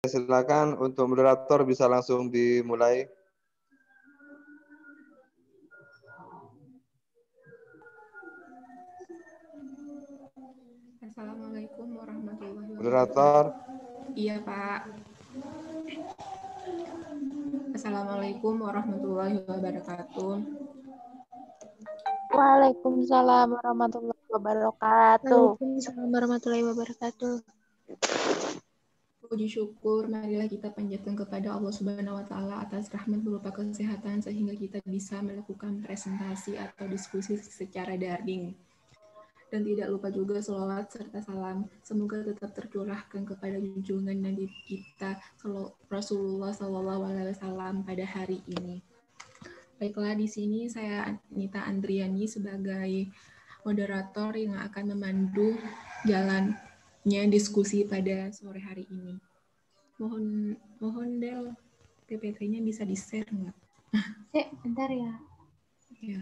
silakan untuk moderator bisa langsung dimulai. Assalamualaikum warahmatullahi Moderator. wabarakatuh. Iya, Pak. Assalamualaikum warahmatullahi wabarakatuh. Waalaikumsalam warahmatullahi wabarakatuh. Waalaikumsalam warahmatullahi wabarakatuh. Puji syukur, marilah kita panjatkan kepada Allah Subhanahu wa Ta'ala atas rahmat berupa kesehatan sehingga kita bisa melakukan presentasi atau diskusi secara daring. Dan tidak lupa juga sholawat serta salam. Semoga tetap tercurahkan kepada junjungan Nabi kita Rasulullah SAW pada hari ini. Baiklah, di sini saya Nita Andriani sebagai moderator yang akan memandu jalannya diskusi pada sore hari ini. Mohon Del, PPT-nya bisa di-share nggak? Bentar ya. Ya.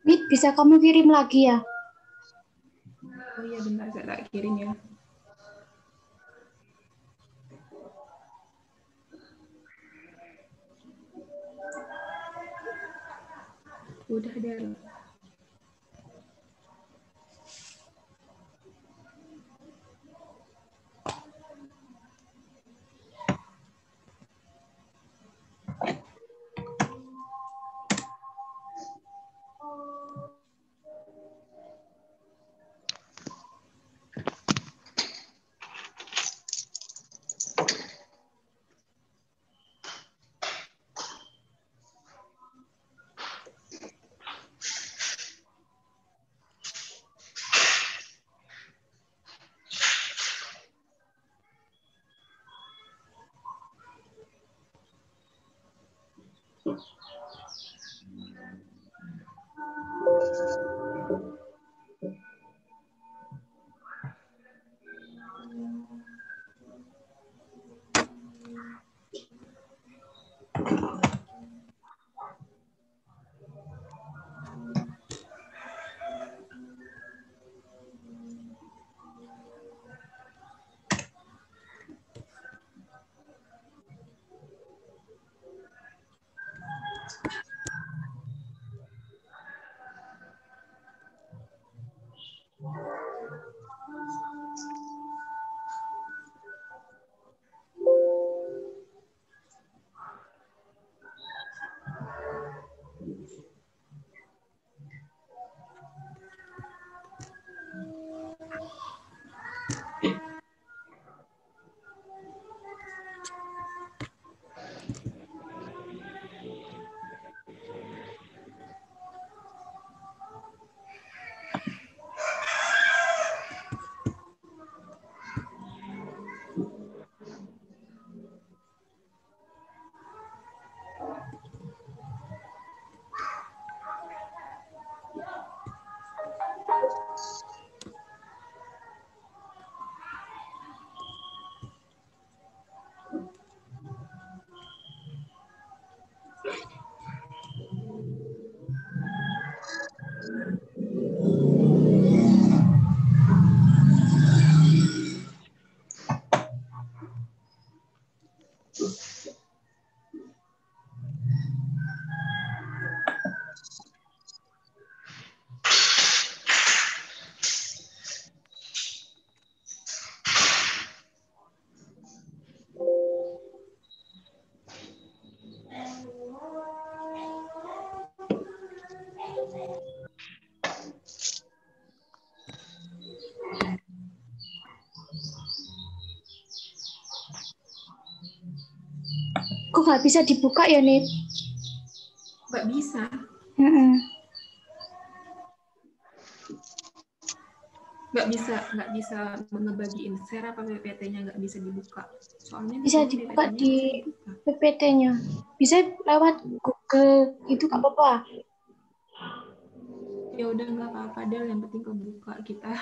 Mit, bisa kamu kirim lagi ya? Oh iya, bentar saya tak kirim ya. Udah Del. Kok nggak bisa dibuka ya, Nit? Nggak bisa. Nggak bisa ngebagiin share apa PPT-nya nggak bisa dibuka. Soalnya Bisa di sini dibuka PPT-nya di bisa dibuka. PPT-nya. Bisa lewat Google itu nggak apa-apa. Ya udah nggak apa-apa Del, yang penting kebuka kita.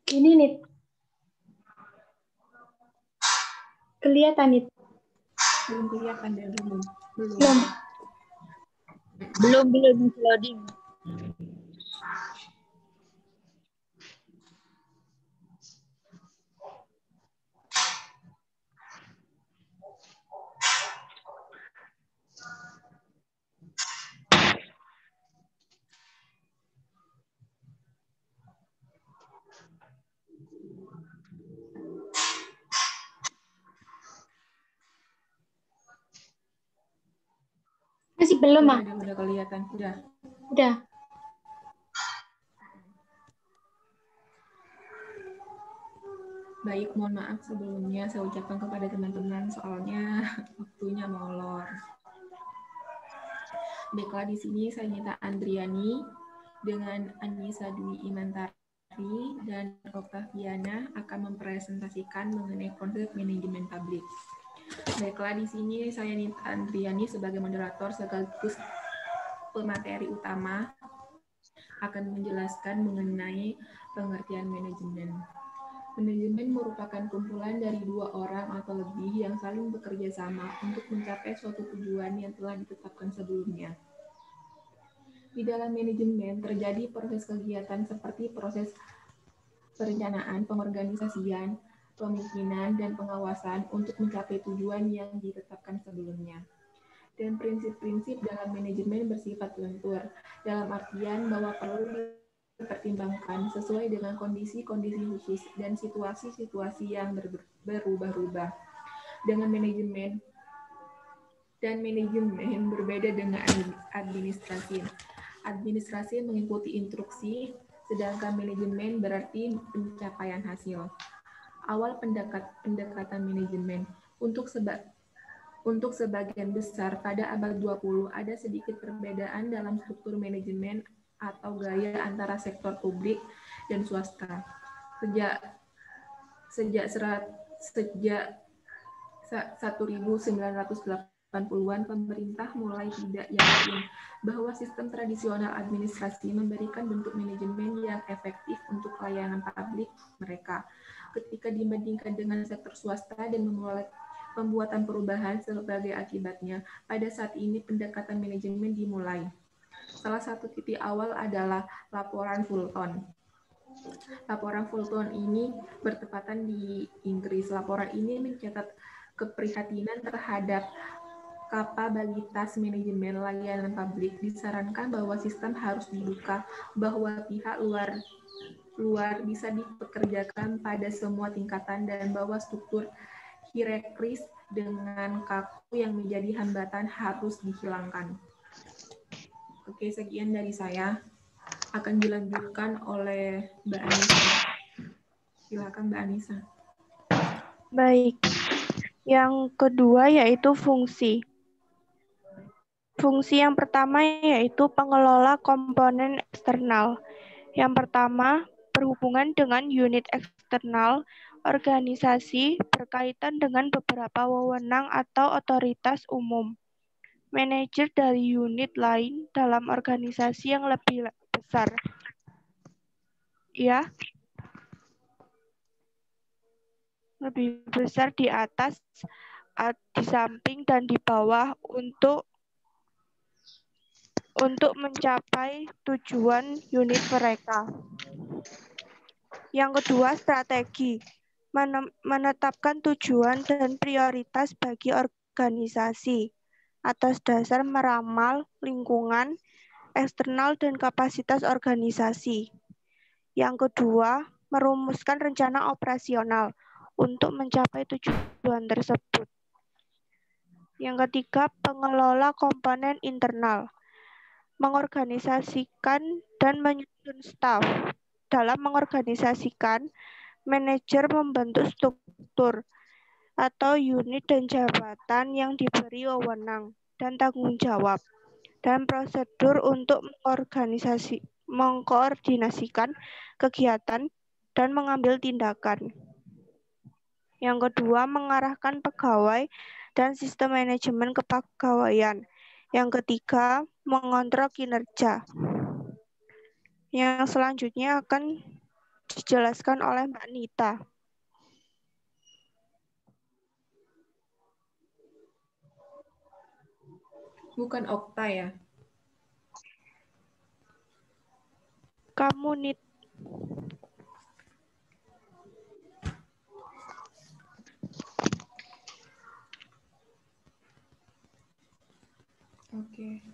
Ini Nit. Kelihatan Nit. Belum kelihatan Del, belum. Belum loading. Masih belum, ah? Udah kelihatan, udah. Udah. Baik, mohon maaf sebelumnya saya ucapkan kepada teman-teman soalnya waktunya molor. Baiklah, di sini saya Nita Andriani dengan Anissa Dwi Imantari dan Oktaviana akan mempresentasikan mengenai konsep manajemen publik. Baiklah, di sini saya Nita Andriani sebagai moderator sekaligus pemateri utama akan menjelaskan mengenai pengertian manajemen. Manajemen merupakan kumpulan dari dua orang atau lebih yang saling bekerja sama untuk mencapai suatu tujuan yang telah ditetapkan sebelumnya. Di dalam manajemen terjadi proses kegiatan seperti proses perencanaan, pengorganisasian, pemimpinan, dan pengawasan untuk mencapai tujuan yang ditetapkan sebelumnya. Dan prinsip-prinsip dalam manajemen bersifat lentur, dalam artian bahwa perlu dipertimbangkan sesuai dengan kondisi-kondisi khusus dan situasi-situasi yang berubah-ubah. Dengan manajemen berbeda dengan administrasi. Administrasi mengikuti instruksi, sedangkan manajemen berarti pencapaian hasil. Awal pendekatan manajemen untuk sebagian besar pada abad 20 ada sedikit perbedaan dalam struktur manajemen atau gaya antara sektor publik dan swasta. Sejak 1980-an pemerintah mulai tidak yakin bahwa sistem tradisional administrasi memberikan bentuk manajemen yang efektif untuk layanan publik mereka ketika dibandingkan dengan sektor swasta dan memulai pembuatan perubahan sebagai akibatnya. Pada saat ini pendekatan manajemen dimulai. Salah satu titik awal adalah laporan Fulton. Laporan Fulton ini bertepatan di Inggris. Laporan ini mencatat keprihatinan terhadap kapabilitas manajemen layanan publik, disarankan bahwa sistem harus dibuka, bahwa pihak luar bisa dipekerjakan pada semua tingkatan, dan bahwa struktur hierarkis dengan kaku yang menjadi hambatan harus dihilangkan. Oke, sekian dari saya. Akan dilanjutkan oleh Mbak Anissa. Silakan Mbak Anissa. Baik. Yang kedua yaitu fungsi. Fungsi yang pertama yaitu pengelola komponen eksternal. Yang pertama, berhubungan dengan unit eksternal, organisasi berkaitan dengan beberapa wewenang atau otoritas umum. Manajer dari unit lain dalam organisasi yang lebih besar. Ya. Lebih besar di atas, di samping, dan di bawah untuk mencapai tujuan unit mereka. Yang kedua, strategi. Menetapkan tujuan dan prioritas bagi organisasi atas dasar meramal lingkungan, eksternal, dan kapasitas organisasi. Yang kedua, merumuskan rencana operasional untuk mencapai tujuan tersebut. Yang ketiga, pengelola komponen internal. Mengorganisasikan dan menyusun staf. Dalam mengorganisasikan, manajer membentuk struktur atau unit dan jabatan yang diberi wewenang dan tanggung jawab dan prosedur untuk mengkoordinasikan kegiatan dan mengambil tindakan. Yang kedua, mengarahkan pegawai dan sistem manajemen kepegawaian. Yang ketiga, mengontrol kinerja. Yang selanjutnya akan dijelaskan oleh Mbak Nita. Bukan Okta ya? Kamu, Nit. Oke.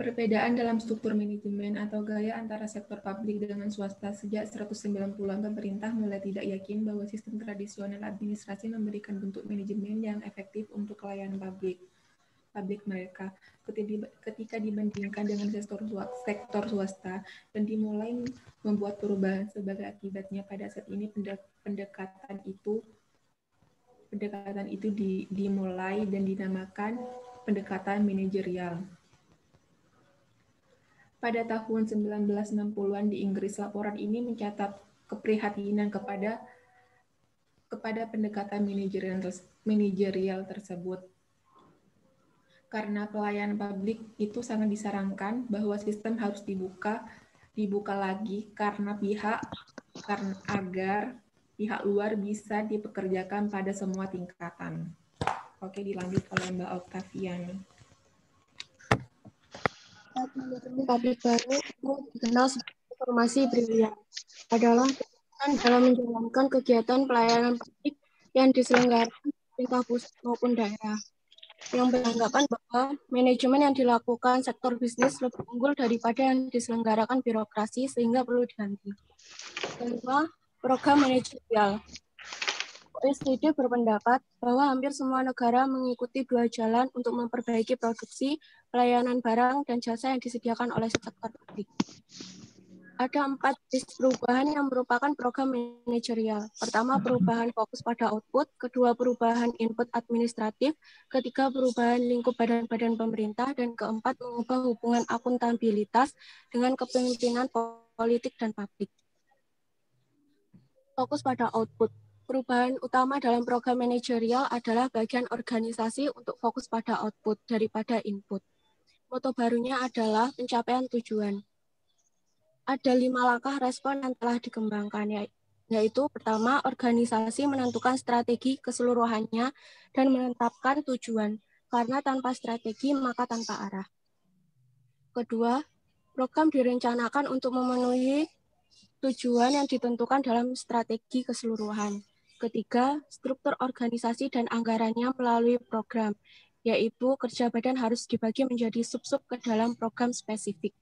Perbedaan dalam struktur manajemen atau gaya antara sektor publik dengan swasta. Sejak 190-an, pemerintah mulai tidak yakin bahwa sistem tradisional administrasi memberikan bentuk manajemen yang efektif untuk layanan publik mereka ketika dibandingkan dengan sektor swasta, dan dimulai membuat perubahan sebagai akibatnya. Pada saat ini pendekatan itu dimulai dan dinamakan pendekatan manajerial. Pada tahun 1960-an di Inggris, laporan ini mencatat keprihatinan kepada pendekatan manajerial tersebut. Karena pelayanan publik itu sangat disarankan bahwa sistem harus dibuka lagi agar pihak luar bisa dipekerjakan pada semua tingkatan. Oke, dilanjut oleh Mbak Oktaviani. Manajemen publik baru dikenal sebagai informasi brilian adalah dalam menjalankan kegiatan pelayanan publik yang diselenggarakan pemerintah pusat maupun daerah, yang beranggapan bahwa manajemen yang dilakukan sektor bisnis lebih unggul daripada yang diselenggarakan birokrasi sehingga perlu diganti. Kedua, program manajerial. OECD berpendapat bahwa hampir semua negara mengikuti dua jalan untuk memperbaiki produksi, pelayanan barang, dan jasa yang disediakan oleh sektor publik. Ada 4 jenis perubahan yang merupakan program manajerial. Pertama, perubahan fokus pada output. Kedua, perubahan input administratif. Ketiga, perubahan lingkup badan-badan pemerintah. Dan keempat, mengubah hubungan akuntabilitas dengan kepemimpinan politik dan publik. Fokus pada output. Perubahan utama dalam program manajerial adalah bagian organisasi untuk fokus pada output daripada input. Moto barunya adalah pencapaian tujuan. Ada 5 langkah respon yang telah dikembangkan, yaitu pertama, organisasi menentukan strategi keseluruhannya dan menetapkan tujuan, karena tanpa strategi maka tanpa arah. Kedua, program direncanakan untuk memenuhi tujuan yang ditentukan dalam strategi keseluruhan. Ketiga, struktur organisasi dan anggarannya melalui program, yaitu kerja badan harus dibagi menjadi sub-sub ke dalam program spesifik.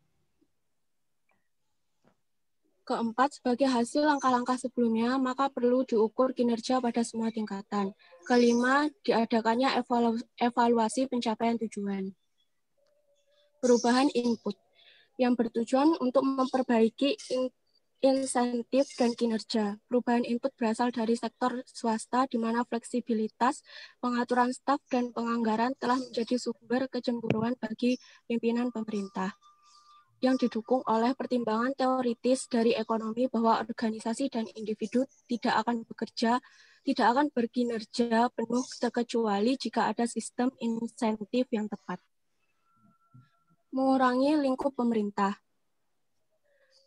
Keempat, sebagai hasil langkah-langkah sebelumnya, maka perlu diukur kinerja pada semua tingkatan. Kelima, diadakannya evaluasi pencapaian tujuan. Perubahan input yang bertujuan untuk memperbaiki insentif dan kinerja. Perubahan input berasal dari sektor swasta, di mana fleksibilitas, pengaturan staf, dan penganggaran telah menjadi sumber kecemburuan bagi pimpinan pemerintah, yang didukung oleh pertimbangan teoritis dari ekonomi bahwa organisasi dan individu tidak akan berkinerja penuh terkecuali jika ada sistem insentif yang tepat. Mengurangi lingkup pemerintah.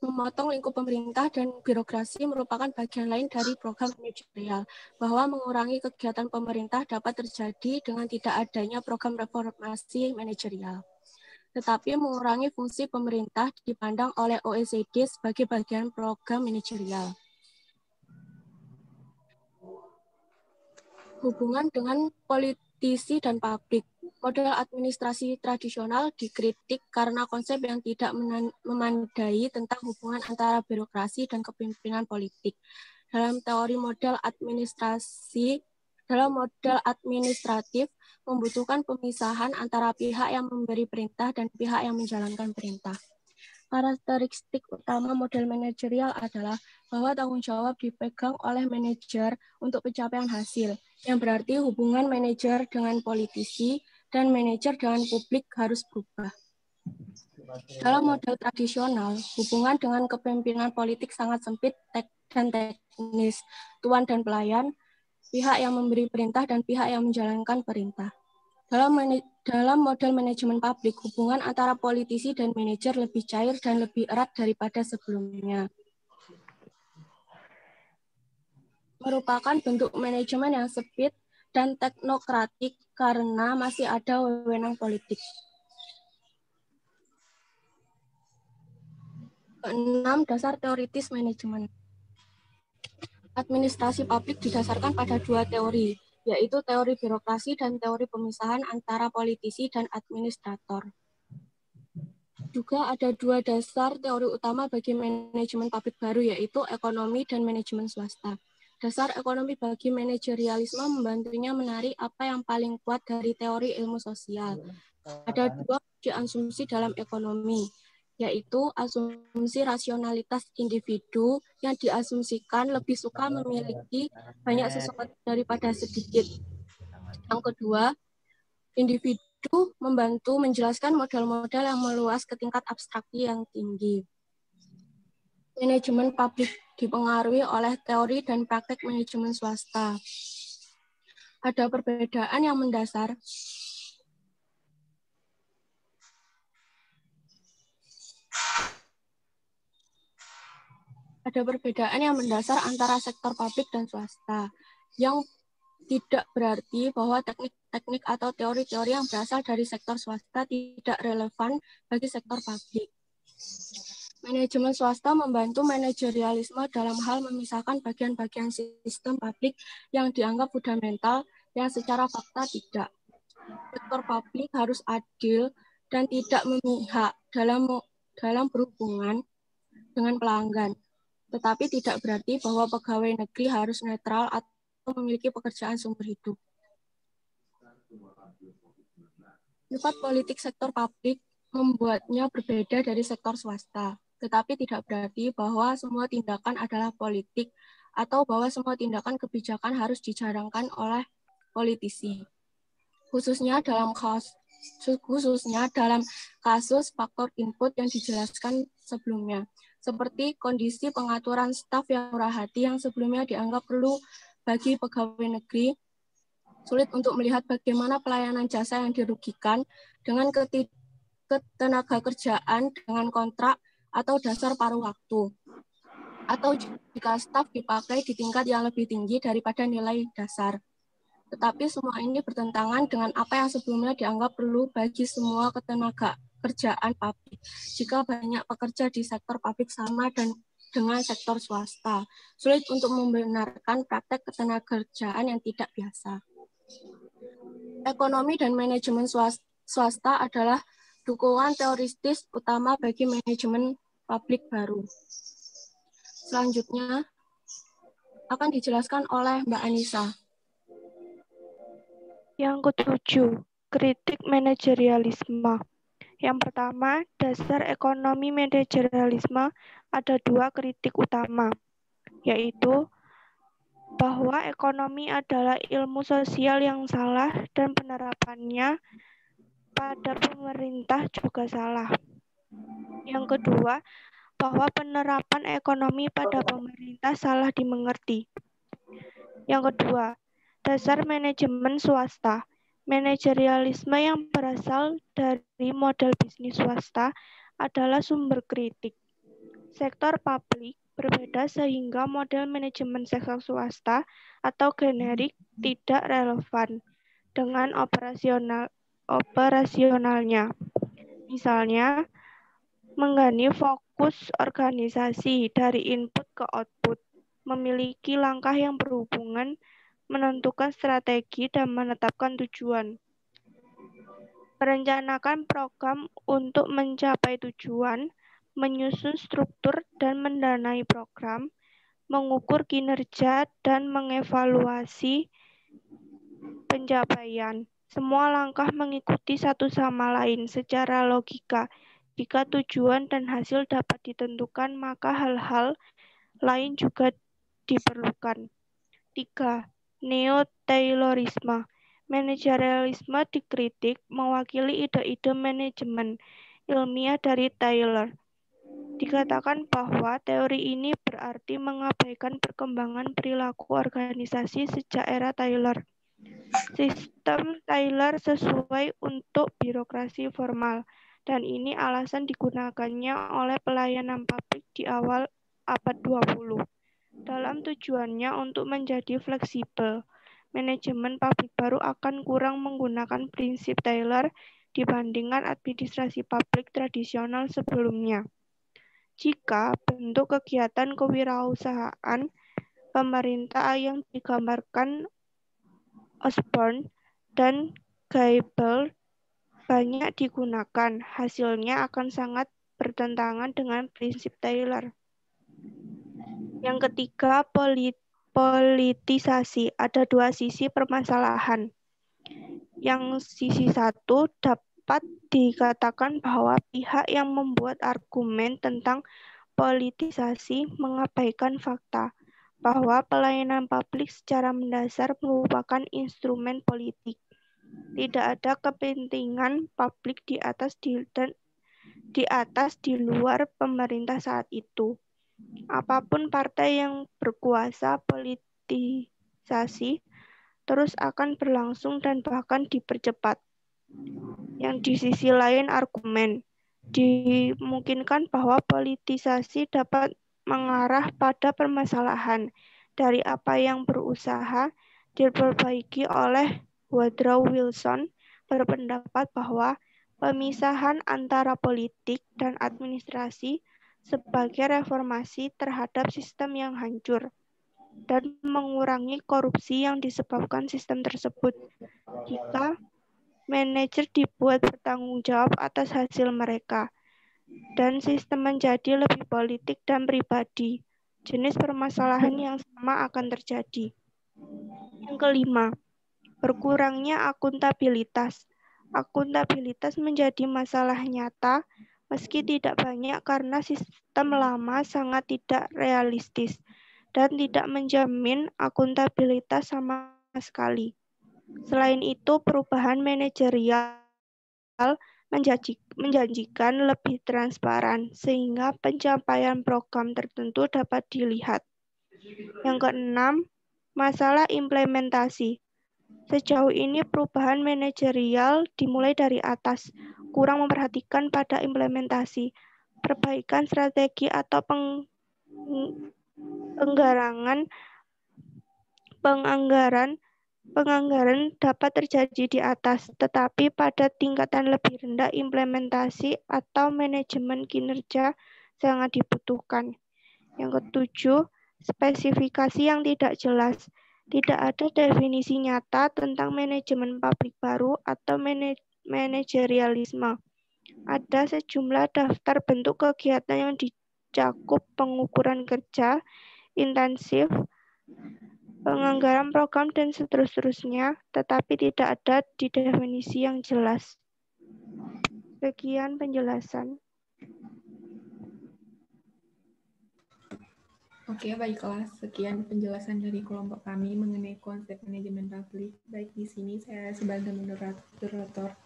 Memotong lingkup pemerintah dan birokrasi merupakan bagian lain dari program manajerial, bahwa mengurangi kegiatan pemerintah dapat terjadi dengan tidak adanya program reformasi manajerial. Tetapi mengurangi fungsi pemerintah dipandang oleh OECD sebagai bagian program manajerial. Hubungan dengan politisi dan publik. Model administrasi tradisional dikritik karena konsep yang tidak memandai tentang hubungan antara birokrasi dan kepemimpinan politik. Dalam teori model administratif membutuhkan pemisahan antara pihak yang memberi perintah dan pihak yang menjalankan perintah. Karakteristik utama model manajerial adalah bahwa tanggung jawab dipegang oleh manajer untuk pencapaian hasil, yang berarti hubungan manajer dengan politisi dan manajer dengan publik harus berubah. Dalam model tradisional, hubungan dengan kepemimpinan politik sangat sempit dan teknis, tuan dan pelayan, pihak yang memberi perintah dan pihak yang menjalankan perintah. Dalam model manajemen publik, hubungan antara politisi dan manajer lebih cair dan lebih erat daripada sebelumnya. Merupakan bentuk manajemen yang sempit dan teknokratik karena masih ada wewenang politik. Keenam, dasar teoritis manajemen. Administrasi publik didasarkan pada dua teori, yaitu teori birokrasi dan teori pemisahan antara politisi dan administrator. Juga ada dua dasar teori utama bagi manajemen publik baru, yaitu ekonomi dan manajemen swasta. Dasar ekonomi bagi manajerialisme membantunya menarik apa yang paling kuat dari teori ilmu sosial. Ada dua asumsi dalam ekonomi, yaitu asumsi rasionalitas individu yang diasumsikan lebih suka memiliki banyak sesuatu daripada sedikit. Yang kedua, individu membantu menjelaskan model-model yang meluas ke tingkat abstraksi yang tinggi. Manajemen publik dipengaruhi oleh teori dan praktek manajemen swasta. Ada perbedaan yang mendasar antara sektor publik dan swasta, yang tidak berarti bahwa teknik-teknik atau teori-teori yang berasal dari sektor swasta tidak relevan bagi sektor publik. Manajemen swasta membantu manajerialisme dalam hal memisahkan bagian-bagian sistem publik yang dianggap fundamental yang secara fakta tidak. Sektor publik harus adil dan tidak memihak dalam berhubungan dengan pelanggan. Tetapi tidak berarti bahwa pegawai negeri harus netral atau memiliki pekerjaan seumur hidup. Sifat politik sektor publik membuatnya berbeda dari sektor swasta, tetapi tidak berarti bahwa semua tindakan adalah politik atau bahwa semua tindakan kebijakan harus dijalankan oleh politisi. Khususnya dalam kasus faktor input yang dijelaskan sebelumnya, seperti kondisi pengaturan staf yang murah hati yang sebelumnya dianggap perlu bagi pegawai negeri, sulit untuk melihat bagaimana pelayanan jasa yang dirugikan dengan ketenaga kerjaan dengan kontrak atau dasar paruh waktu. atau jika staf dipakai di tingkat yang lebih tinggi daripada nilai dasar. Tetapi semua ini bertentangan dengan apa yang sebelumnya dianggap perlu bagi semua ketenaga kerjaan publik. Jika banyak pekerja di sektor publik sama dan dengan sektor swasta, sulit untuk membenarkan praktek ketenagakerjaan yang tidak biasa. Ekonomi dan manajemen swasta adalah dukungan teoritis utama bagi manajemen publik baru. Selanjutnya akan dijelaskan oleh Mbak Anissa. Yang ketujuh, kritik manajerialisme. Yang pertama, dasar ekonomi manajerialisme ada dua kritik utama, yaitu bahwa ekonomi adalah ilmu sosial yang salah dan penerapannya pada pemerintah juga salah. Yang kedua, bahwa penerapan ekonomi pada pemerintah salah dimengerti. Yang kedua, dasar manajemen swasta. Manajerialisme yang berasal dari model bisnis swasta adalah sumber kritik. Sektor publik berbeda sehingga model manajemen sektor swasta atau generik tidak relevan dengan operasionalnya. Misalnya, mengganti fokus organisasi dari input ke output, memiliki langkah yang berhubungan, menentukan strategi dan menetapkan tujuan. Merencanakan program untuk mencapai tujuan, menyusun struktur dan mendanai program, mengukur kinerja dan mengevaluasi pencapaian. Semua langkah mengikuti satu sama lain secara logika. Jika tujuan dan hasil dapat ditentukan, maka hal-hal lain juga diperlukan. 3. Neo-Taylorisme. Manajerialisme dikritik mewakili ide-ide manajemen ilmiah dari Taylor. Dikatakan bahwa teori ini berarti mengabaikan perkembangan perilaku organisasi sejak era Taylor. Sistem Taylor sesuai untuk birokrasi formal, dan ini alasan digunakannya oleh pelayanan publik di awal abad 20. Dalam tujuannya untuk menjadi fleksibel, manajemen publik baru akan kurang menggunakan prinsip Taylor dibandingkan administrasi publik tradisional sebelumnya. Jika bentuk kegiatan kewirausahaan pemerintah yang digambarkan Osborne dan Gaebel banyak digunakan, hasilnya akan sangat bertentangan dengan prinsip Taylor. Yang ketiga, politisasi. Ada dua sisi permasalahan. Yang sisi satu dapat dikatakan bahwa pihak yang membuat argumen tentang politisasi mengabaikan fakta bahwa pelayanan publik secara mendasar merupakan instrumen politik. Tidak ada kepentingan publik di atas di luar pemerintah saat itu. Apapun partai yang berkuasa, politisasi terus akan berlangsung dan bahkan dipercepat. Yang di sisi lain argumen dimungkinkan bahwa politisasi dapat mengarah pada permasalahan dari apa yang berusaha diperbaiki oleh Woodrow Wilson berpendapat bahwa pemisahan antara politik dan administrasi sebagai reformasi terhadap sistem yang hancur dan mengurangi korupsi yang disebabkan sistem tersebut. Jika manajer dibuat bertanggung jawab atas hasil mereka, dan sistem menjadi lebih politik dan pribadi, jenis permasalahan yang sama akan terjadi. Yang kelima, berkurangnya akuntabilitas. Akuntabilitas menjadi masalah nyata meski tidak banyak karena sistem lama sangat tidak realistis dan tidak menjamin akuntabilitas sama sekali. Selain itu, perubahan manajerial menjanjikan lebih transparan sehingga pencapaian program tertentu dapat dilihat. Yang keenam, masalah implementasi. Sejauh ini perubahan manajerial dimulai dari atas, kurang memperhatikan pada implementasi, perbaikan strategi atau penganggaran dapat terjadi di atas, tetapi pada tingkatan lebih rendah implementasi atau manajemen kinerja sangat dibutuhkan. Yang ketujuh, spesifikasi yang tidak jelas. Tidak ada definisi nyata tentang manajemen pabrik baru atau manajerialisme. Ada sejumlah daftar bentuk kegiatan yang dicakup pengukuran kerja intensif, penganggaran program, dan seterusnya, tetapi tidak ada di definisi yang jelas. Sekian penjelasan. Oke, baiklah. Sekian penjelasan dari kelompok kami mengenai konsep manajemen publik. Baik, di sini saya sebagai moderator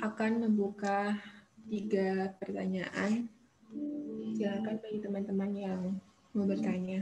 akan membuka 3 pertanyaan. Silakan bagi teman-teman yang mau bertanya.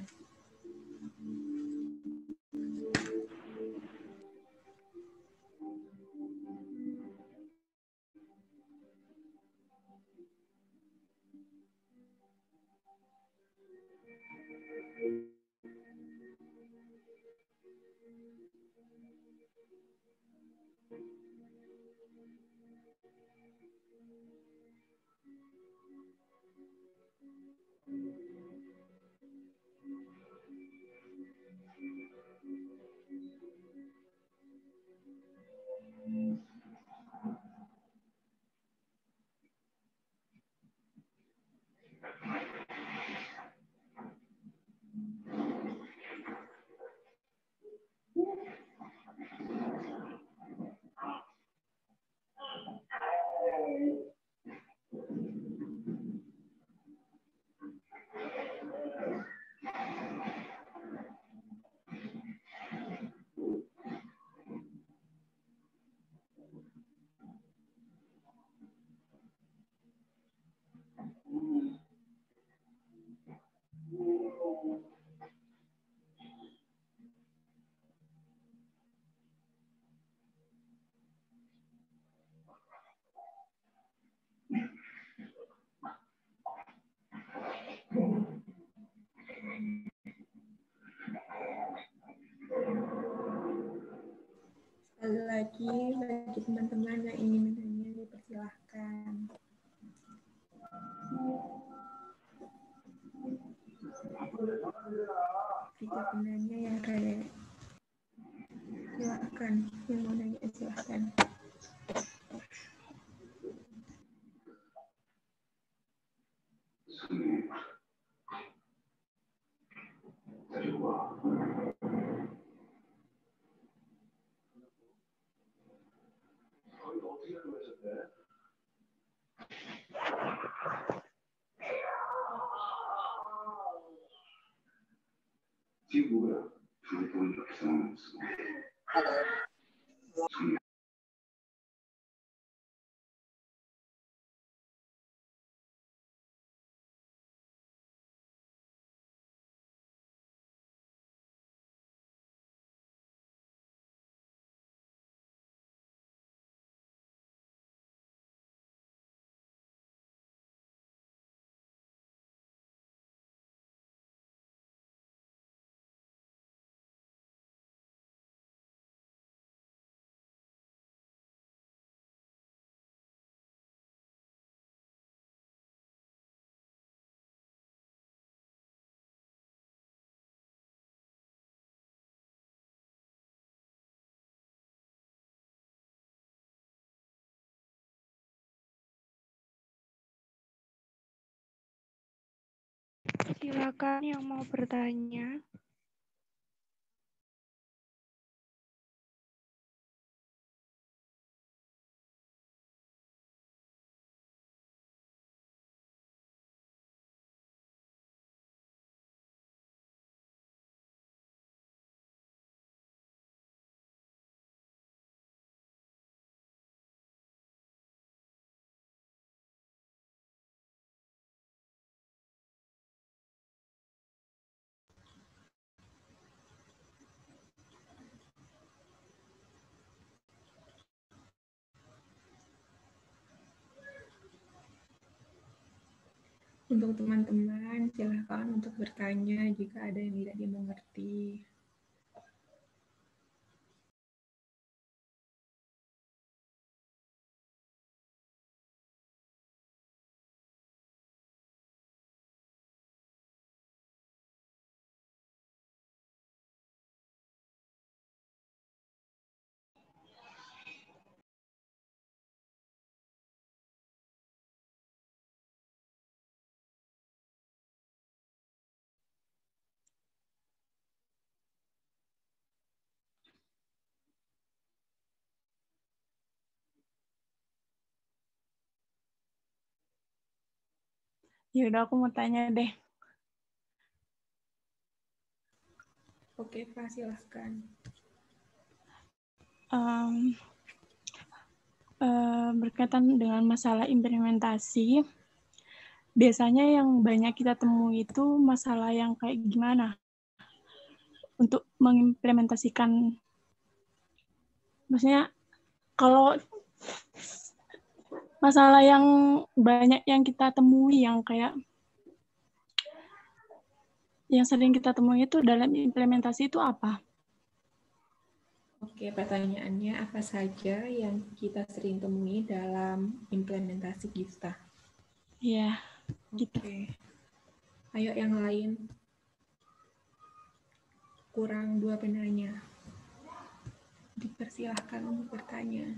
Sekali lagi, bagi teman-teman yang ingin bertanya, dipersilahkan. Jika penanya yang kayak, silahkan. Yang mau nanya, silahkan. Silakan yang mau bertanya. Untuk teman-teman, silahkan untuk bertanya jika ada yang tidak dimengerti. Ya udah, aku mau tanya deh. Oke, Pak, silahkan. Berkaitan dengan masalah implementasi, biasanya yang banyak kita temui itu masalah yang kayak gimana untuk mengimplementasikan. Maksudnya kalau masalah yang banyak yang kita temui yang kayak yang sering kita temui itu dalam implementasi itu apa? Oke, pertanyaannya apa saja yang kita sering temui dalam implementasi kita? Ya, gitu. Oke. Ayo yang lain. Kurang 2 penanya. Dipersilahkan untuk bertanya.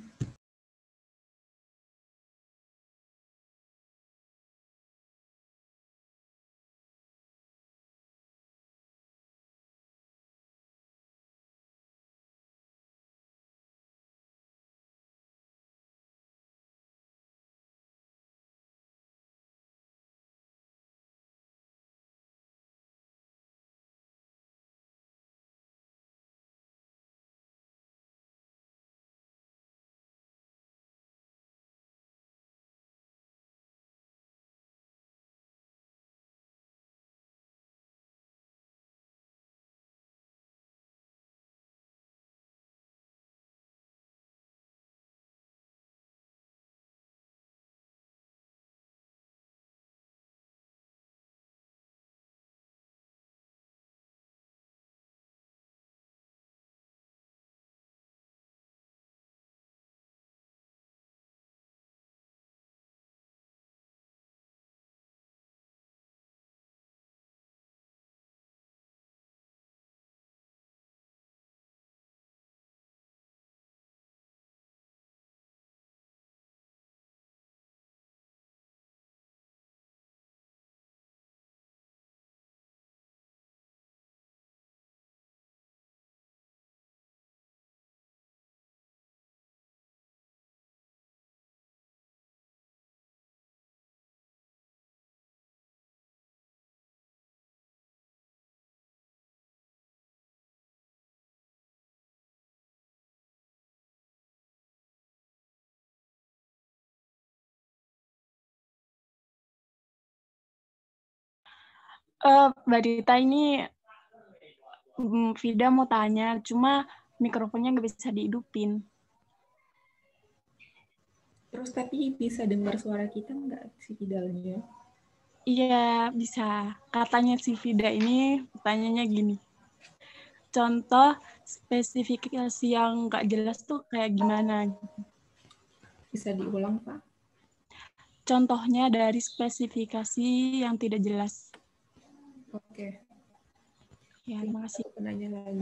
Mbak Dita, ini Vida mau tanya, cuma mikrofonnya nggak bisa dihidupin. Terus tapi bisa dengar suara kita nggak si Fidalnya? Iya, bisa. Katanya si Vida ini pertanyaannya gini. Contoh spesifikasi yang nggak jelas tuh kayak gimana? Bisa diulang, Pak? Contohnya dari spesifikasi yang tidak jelas. Oke. Ya, terima kasih. Penanya lagi.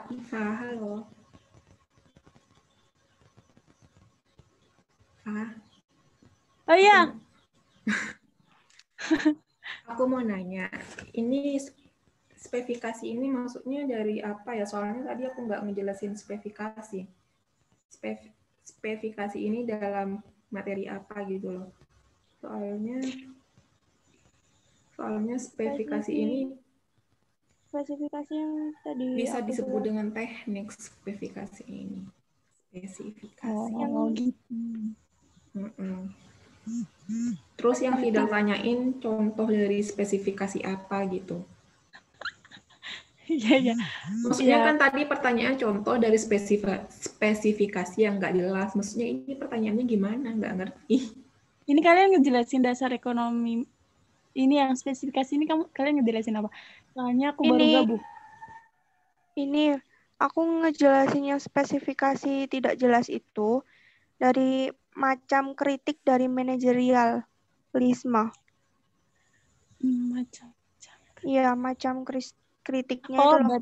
Iva, halo. Oh iya, Aku mau nanya, ini spesifikasi ini maksudnya dari apa ya? Soalnya tadi aku nggak ngejelasin spesifikasi. Spesifikasi ini dalam materi apa gitu loh. Soalnya spesifikasi ini Spesifikasi yang tadi bisa aku disebut bilang. dengan teknik spesifikasi ini. Spesifikasi. oh gitu. Mm-mm. Terus yang Fidel tanyain contoh dari spesifikasi apa gitu. Iya, iya. Maksudnya Iya. kan tadi pertanyaan contoh dari spesifikasi yang nggak jelas. Maksudnya ini pertanyaannya gimana? Nggak ngerti. Ini kalian ngejelasin dasar ekonomi. Ini yang spesifikasi ini kalian ngejelasin apa? Soalnya aku baru Ini gabung. Ini aku ngejelasin yang spesifikasi tidak jelas itu dari macam kritik dari manajerialisme. Macam. Iya, macam kritiknya itu Oh, loh.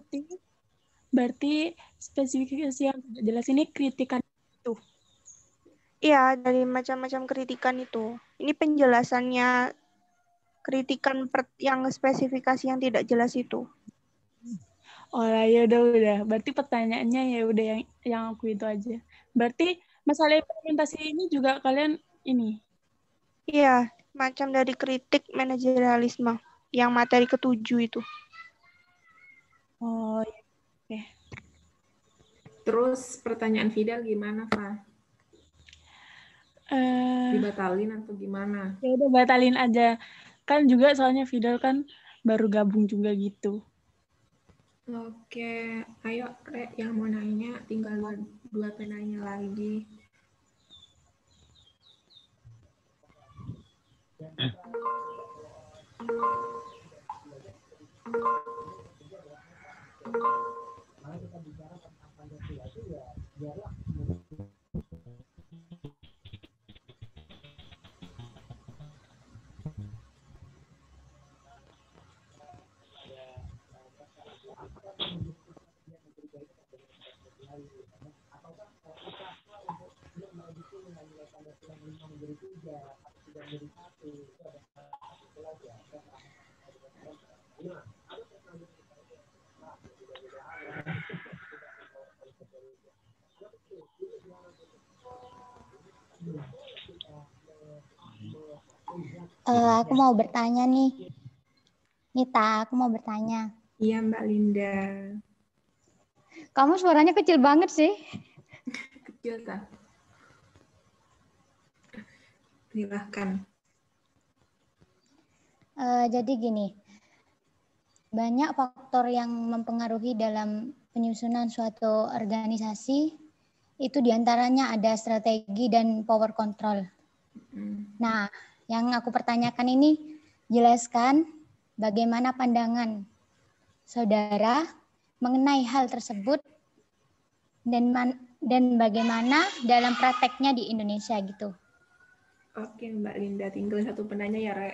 berarti spesifikasi yang tidak jelas ini kritikan itu. Iya, dari macam-macam kritikan itu. Ini penjelasannya kritikan yang spesifikasi yang tidak jelas itu. Oh lah, ya udah. Berarti pertanyaannya ya udah yang aku itu aja. Berarti masalah implementasi ini juga kalian ini. Iya, macam dari kritik manajerialisme yang materi ke-7 itu. Oh, oke. Terus pertanyaan Fidel gimana, Pak? Dibatalin atau gimana? Ya udah batalin aja. Kan juga soalnya Fidel kan baru gabung juga gitu. Oke, ayo Re, yang mau nanya tinggal dua penanya lagi. Aku mau bertanya nih. Nita, aku mau bertanya. Iya, Mbak Linda. Kamu suaranya kecil banget sih. Kecil, tak? Silahkan. Jadi gini, banyak faktor yang mempengaruhi dalam penyusunan suatu organisasi. Itu diantaranya ada strategi dan power control. Nah, yang aku pertanyakan ini, jelaskan bagaimana pandangan saudara mengenai hal tersebut dan bagaimana dalam prakteknya di Indonesia gitu. Oke, Mbak Linda, tinggal satu penanya ya, Re.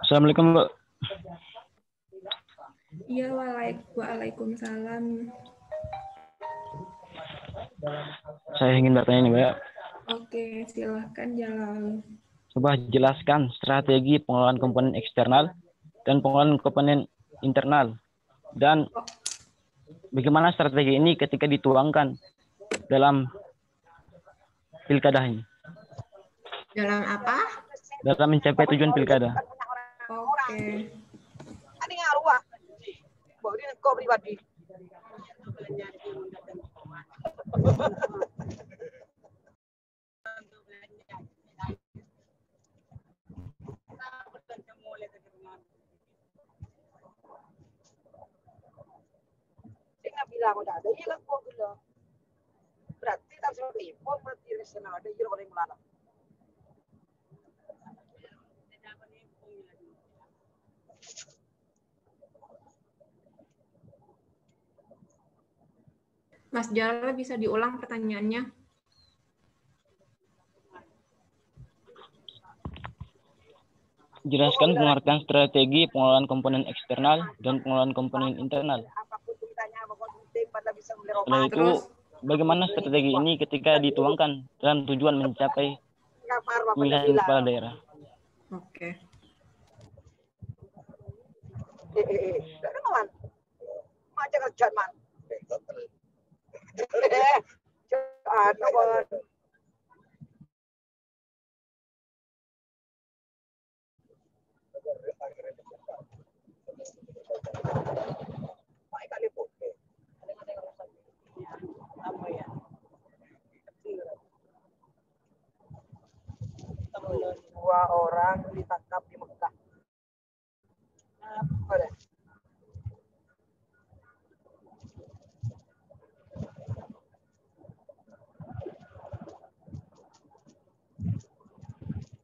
Assalamualaikum, Mbak. Iya, waalaikumsalam. Saya ingin bertanya nih, Mbak. Oke, silahkan Jalal. Coba jelaskan strategi pengelolaan komponen eksternal dan pengelolaan komponen internal. Dan bagaimana strategi ini ketika dituangkan dalam pilkada ini? Dalam apa? Dalam mencapai tujuan pilkada. Oke. Mas Jala bisa diulang pertanyaannya? Jelaskan pengertian strategi pengelolaan komponen eksternal dan pengelolaan komponen internal. Setelah itu, bagaimana strategi ini ketika dituangkan dalam tujuan mencapai pemilihan kepala daerah? Oke. Dua orang ditangkap di Mekah.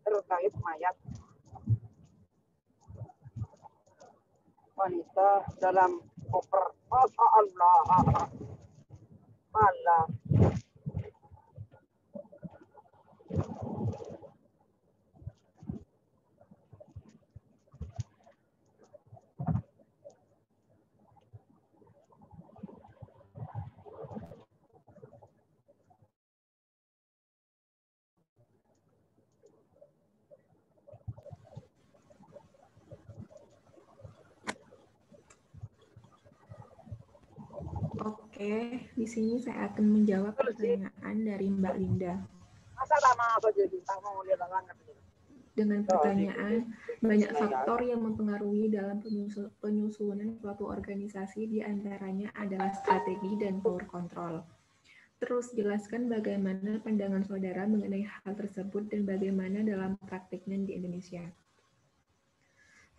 Terkait mayat wanita dalam koper. Masya Allah. Malah. Oke, di sini saya akan menjawab pertanyaan dari Mbak Linda. Dengan pertanyaan, banyak faktor yang mempengaruhi dalam penyusunan suatu organisasi, di antaranya adalah strategi dan power control. Terus jelaskan bagaimana pandangan saudara mengenai hal tersebut dan bagaimana dalam praktiknya di Indonesia.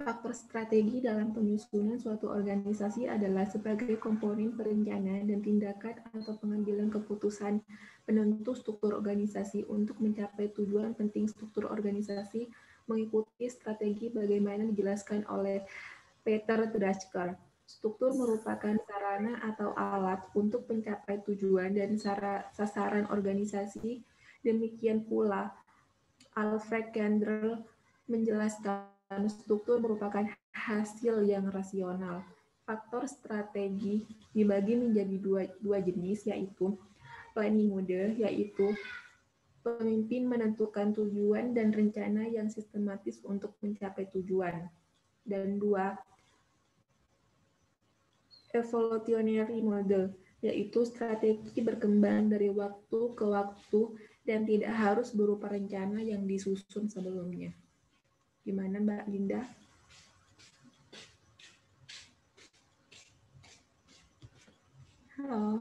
Faktor strategi dalam penyusunan suatu organisasi adalah sebagai komponen perencanaan dan tindakan atau pengambilan keputusan penentu struktur organisasi. Untuk mencapai tujuan penting struktur organisasi mengikuti strategi bagaimana dijelaskan oleh Peter Drucker. Struktur merupakan sarana atau alat untuk mencapai tujuan dan sasaran organisasi. Demikian pula, Alfred Kandel menjelaskan struktur merupakan hasil yang rasional. Faktor strategi dibagi menjadi dua jenis, yaitu planning mode, yaitu pemimpin menentukan tujuan dan rencana yang sistematis untuk mencapai tujuan. Dan dua, evolutionary mode, yaitu strategi berkembang dari waktu ke waktu dan tidak harus berupa rencana yang disusun sebelumnya. Gimana Mbak Linda? Halo.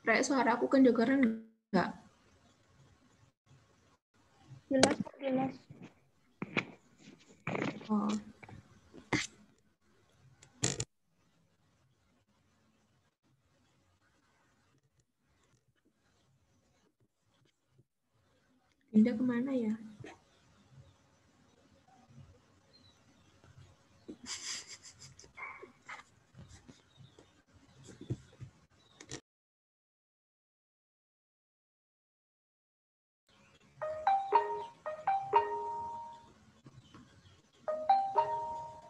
Rek, suara aku kedengeran nggak? Jelas, jelas. Oh. Linda kemana ya?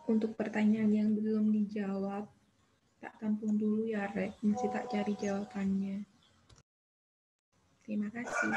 Untuk pertanyaan yang belum dijawab, tak tampung dulu ya, Rek. Masih tak cari jawabannya. Terima kasih.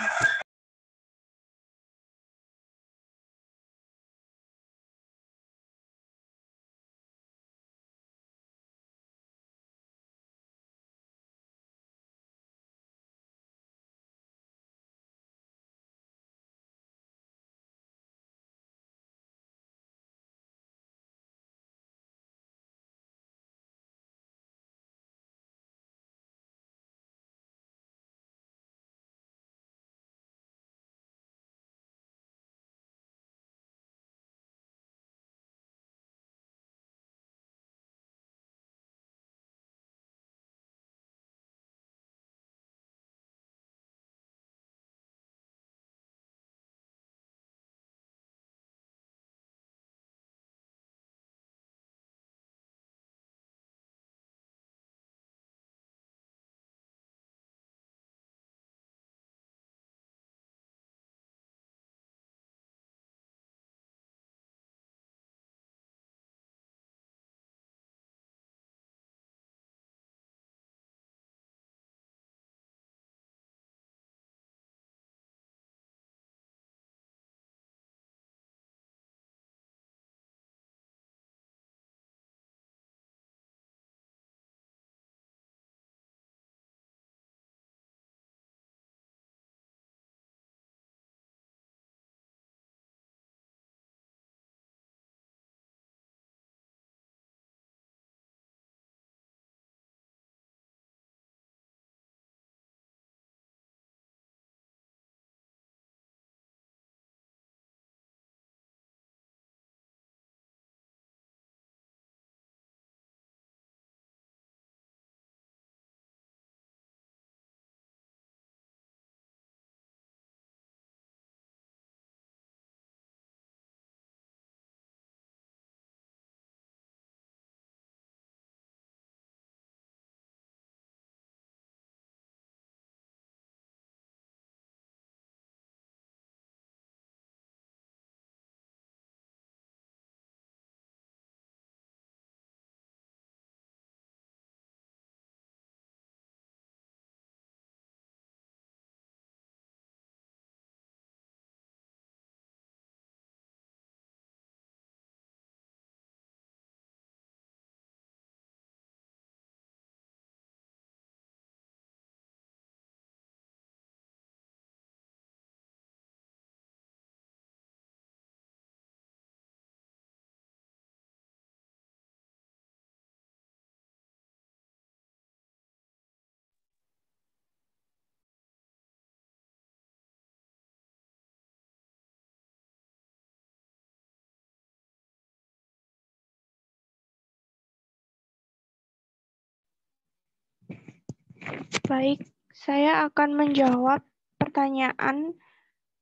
Baik, saya akan menjawab pertanyaan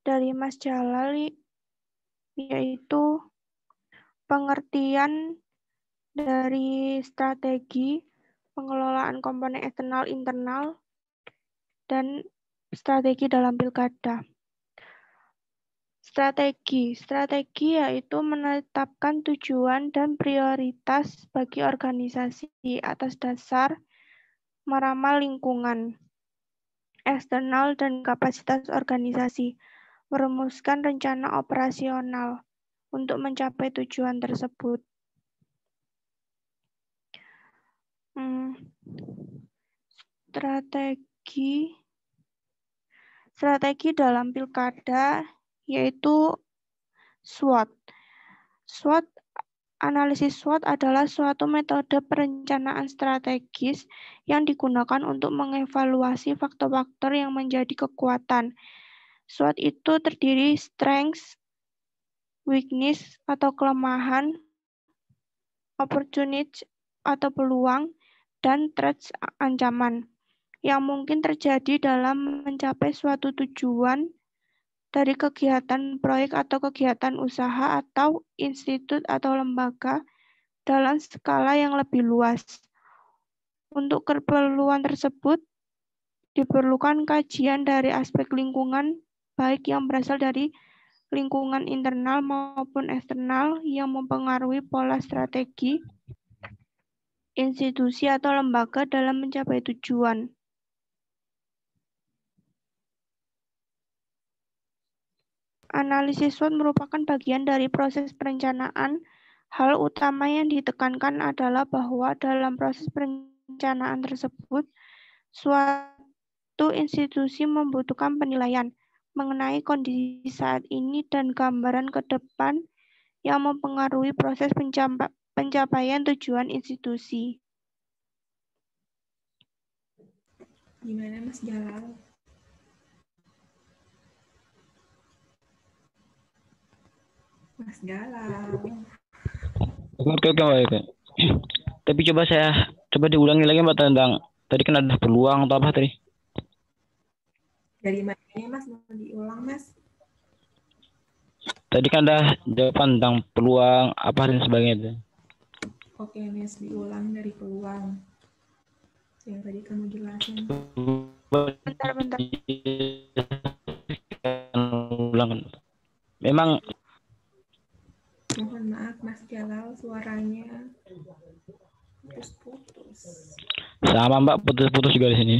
dari Mas Jalal, yaitu pengertian dari strategi pengelolaan komponen eksternal internal dan strategi dalam pilkada. Strategi yaitu menetapkan tujuan dan prioritas bagi organisasi atas dasar meramal lingkungan eksternal dan kapasitas organisasi, merumuskan rencana operasional untuk mencapai tujuan tersebut. Strategi dalam pilkada yaitu SWOT. Analisis SWOT adalah suatu metode perencanaan strategis yang digunakan untuk mengevaluasi faktor-faktor yang menjadi kekuatan. SWOT itu terdiri strengths, weakness atau kelemahan, opportunities atau peluang, dan threats ancaman yang mungkin terjadi dalam mencapai suatu tujuan dari kegiatan proyek atau kegiatan usaha atau institut atau lembaga dalam skala yang lebih luas. Untuk keperluan tersebut, diperlukan kajian dari aspek lingkungan, baik yang berasal dari lingkungan internal maupun eksternal yang mempengaruhi pola strategi, institusi atau lembaga dalam mencapai tujuan. Analisis SWOT merupakan bagian dari proses perencanaan. Hal utama yang ditekankan adalah bahwa dalam proses perencanaan tersebut, suatu institusi membutuhkan penilaian mengenai kondisi saat ini dan gambaran ke depan yang mempengaruhi proses pencapaian tujuan institusi. Gimana Mas Jalal? Mas Jalal. Oke, baik. Tapi coba diulangi lagi Mbak tentang tadi kan ada peluang atau apa tadi? Dari mana Mas mau diulang Mas? Tadi kan ada jawaban tentang peluang apa dan sebagainya. Oke Mas, diulang dari peluang yang tadi kamu jelasin. Bentar. Ulang. Memang mohon maaf Mas Jalal, suaranya putus-putus. sama Mbak, putus-putus juga di sini.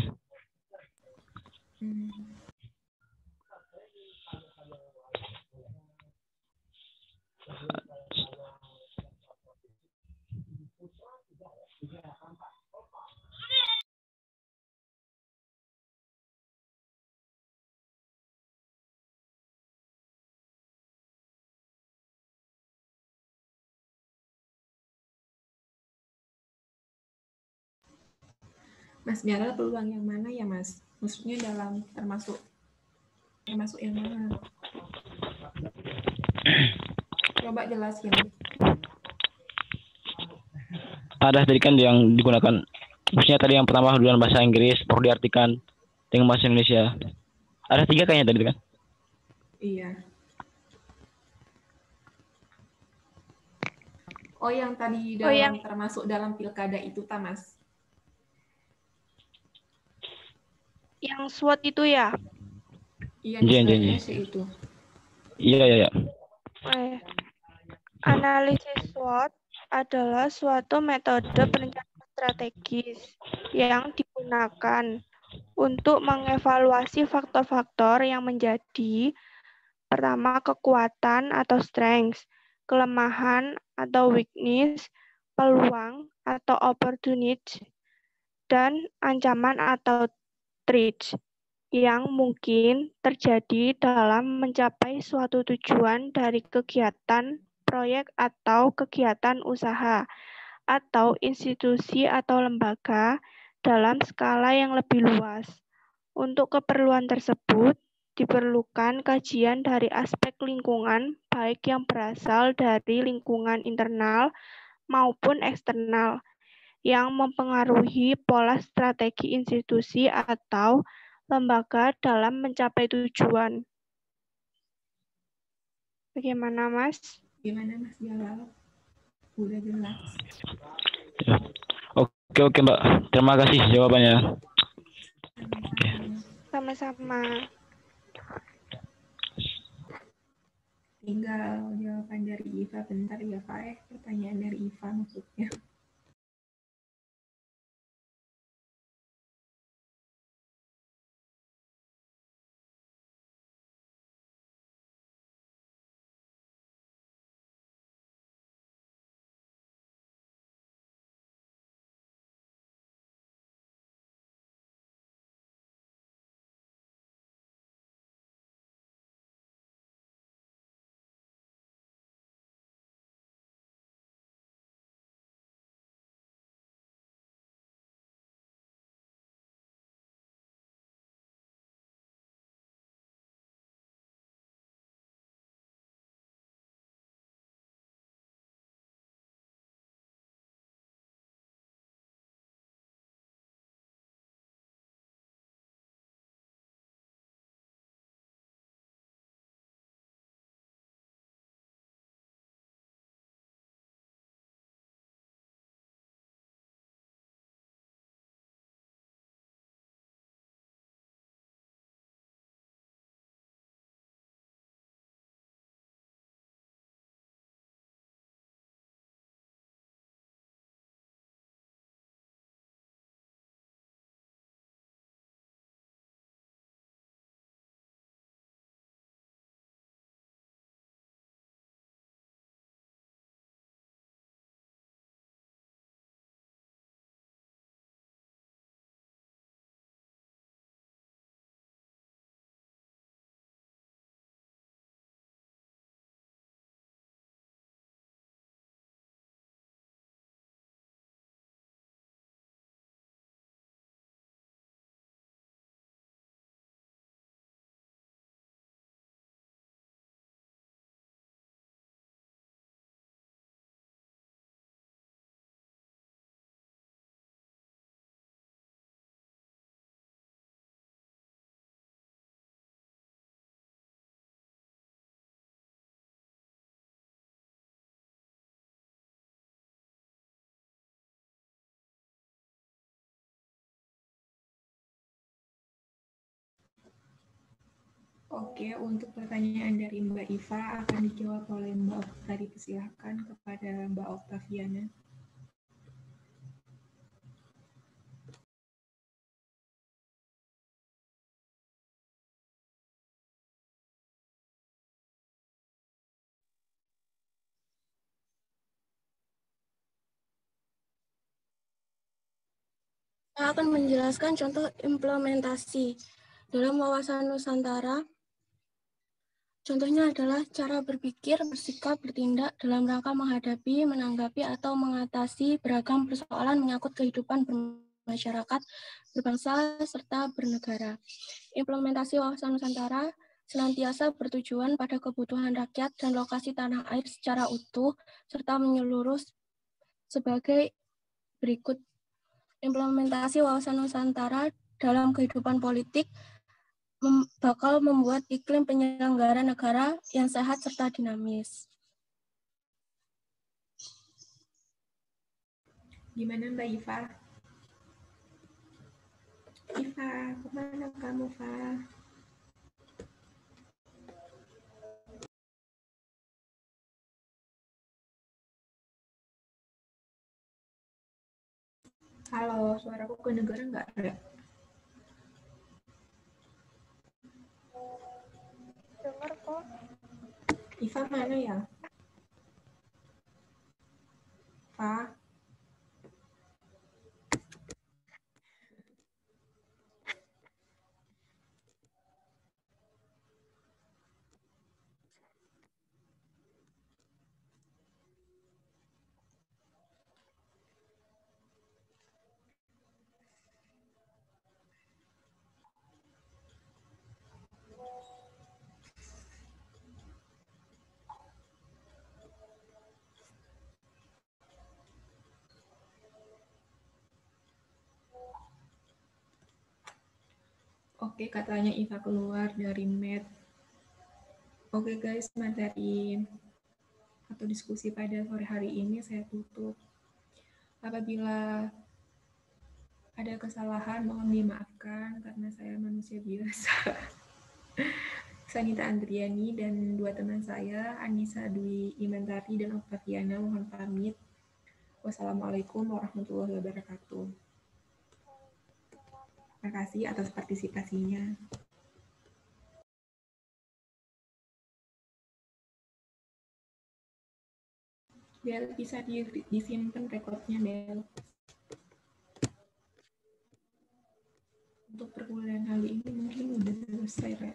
Mas Jalal, peluang yang mana ya Mas? Maksudnya termasuk yang mana? Coba jelasin. Ada tadi kan yang digunakan, maksudnya tadi yang pertama dengan bahasa Inggris, perlu diartikan dengan bahasa Indonesia. Ada 3 kayaknya tadi kan? Iya. Oh, yang tadi termasuk dalam pilkada itu, Mas? Yang SWOT itu ya? Iya, itu. Iya. Analisis SWOT adalah suatu metode perencanaan strategis yang digunakan untuk mengevaluasi faktor-faktor yang menjadi pertama kekuatan atau strengths, kelemahan atau weakness, peluang atau opportunities, dan ancaman atau threats yang mungkin terjadi dalam mencapai suatu tujuan dari kegiatan, proyek, atau kegiatan usaha, atau institusi atau lembaga dalam skala yang lebih luas. Untuk keperluan tersebut, diperlukan kajian dari aspek lingkungan, baik yang berasal dari lingkungan internal maupun eksternal, yang mempengaruhi pola strategi institusi atau lembaga dalam mencapai tujuan. Bagaimana, Mas? Gimana Mas Jalal? Udah jelas. Oke, Mbak. Terima kasih jawabannya. Sama-sama. Tinggal jawaban dari Iva bentar ya Pak. Pertanyaan dari Iva maksudnya. Oke, untuk pertanyaan dari Mbak Iva akan dijawab oleh Mbak Okta. Dipersilakan kepada Mbak Oktaviana. Saya akan menjelaskan contoh implementasi dalam wawasan Nusantara. Contohnya adalah cara berpikir, bersikap, bertindak dalam rangka menghadapi, menanggapi, atau mengatasi beragam persoalan menyangkut kehidupan bermasyarakat, berbangsa, serta bernegara. Implementasi wawasan Nusantara senantiasa bertujuan pada kebutuhan rakyat dan lokasi tanah air secara utuh, serta menyeluruh sebagai berikut. Implementasi wawasan Nusantara dalam kehidupan politik bakal membuat iklim penyelenggara negara yang sehat serta dinamis. Gimana Mbak Iva? Iva, kemana kamu, Iva? Halo, suaraku kedengaran nggak? Dengar kok. Iva mana ya? Iva? Oke, katanya Iva keluar dari Med. Oke guys, materi atau diskusi pada sore hari ini saya tutup. Apabila ada kesalahan, mohon dimaafkan karena saya manusia biasa. Sanita Andriani dan dua teman saya, Anissa Dwi Imantari dan Octaviana, mohon pamit. Wassalamualaikum warahmatullahi wabarakatuh. Terima kasih atas partisipasinya. Bel, bisa disimpan rekodnya, Bel. Untuk perkuliahan kali ini mungkin udah selesai, Re.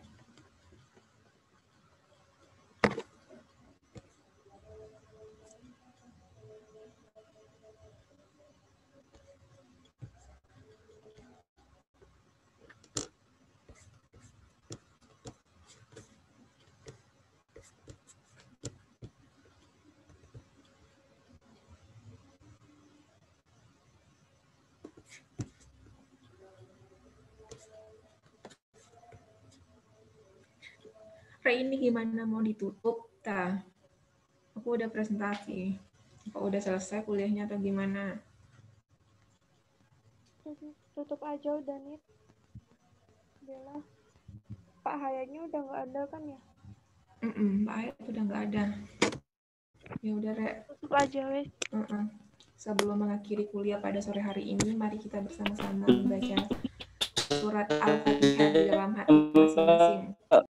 Ini gimana, mau ditutup? Aku udah presentasi. Apa udah selesai kuliahnya atau gimana? Tutup aja udah nih. Bella. Pak Hayatnya udah nggak ada kan ya? Pak Hayat udah nggak ada. Ya udah, Re. Tutup aja wes. Sebelum mengakhiri kuliah pada sore hari ini, mari kita bersama-sama membaca surat Al-Fatihah di dalam hati masing-masing.